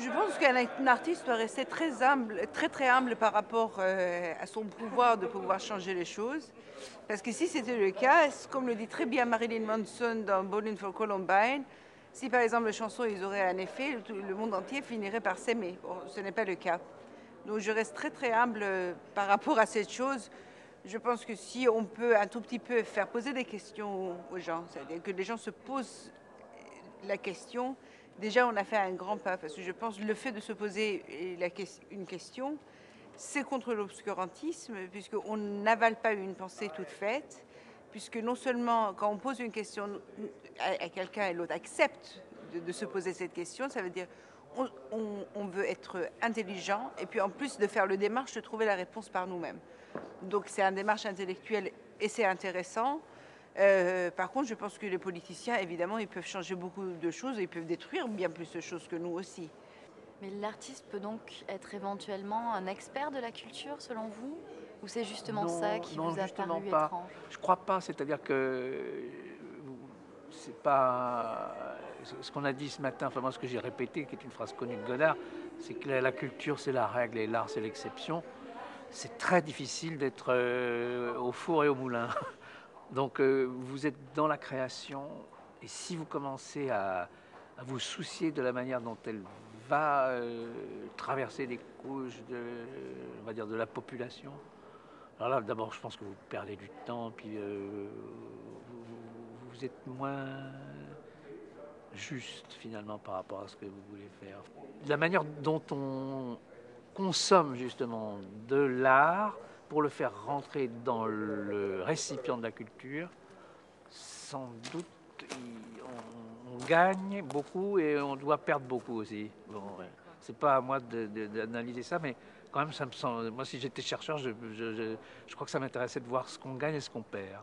Je pense qu'un artiste doit rester très humble, très très humble par rapport à son pouvoir de pouvoir changer les choses. Parce que si c'était le cas, comme le dit très bien Marilyn Manson dans Bowling for Columbine, si par exemple les chansons ils auraient un effet, le monde entier finirait par s'aimer. Bon, ce n'est pas le cas. Donc je reste très très humble par rapport à cette chose. Je pense que si on peut un tout petit peu faire poser des questions aux gens, c'est-à-dire que les gens se posent la question, déjà on a fait un grand pas, parce que je pense que le fait de se poser une question, c'est contre l'obscurantisme, puisqu'on n'avale pas une pensée toute faite, puisque non seulement quand on pose une question à quelqu'un et l'autre accepte de se poser cette question, ça veut dire on veut être intelligent et puis en plus de faire le démarche de trouver la réponse par nous-mêmes. Donc c'est un démarche intellectuelle et c'est intéressant. Par contre, je pense que les politiciens, évidemment, ils peuvent changer beaucoup de choses et ils peuvent détruire bien plus de choses que nous aussi. Mais l'artiste peut donc être éventuellement un expert de la culture, selon vous? Ou c'est justement ça Non, qui non, vous a justement paru pas. étrange? Je crois pas, c'est-à-dire que c'est pas ce qu'on a dit ce matin, enfin moi ce que j'ai répété, qui est une phrase connue de Godard, c'est que la culture c'est la règle et l'art c'est l'exception. C'est très difficile d'être au four et au moulin. Donc vous êtes dans la création et si vous commencez à vous soucier de la manière dont elle va traverser les couches on va dire de la population, alors là, d'abord, je pense que vous perdez du temps, puis vous êtes moins juste finalement par rapport à ce que vous voulez faire. La manière dont on consomme justement de l'art pour le faire rentrer dans le récipient de la culture, sans doute on gagne beaucoup et on doit perdre beaucoup aussi. Bon, ouais. C'est pas à moi d'analyser ça, mais quand même, ça me semble. Moi, si j'étais chercheur, je crois que ça m'intéressait de voir ce qu'on gagne et ce qu'on perd.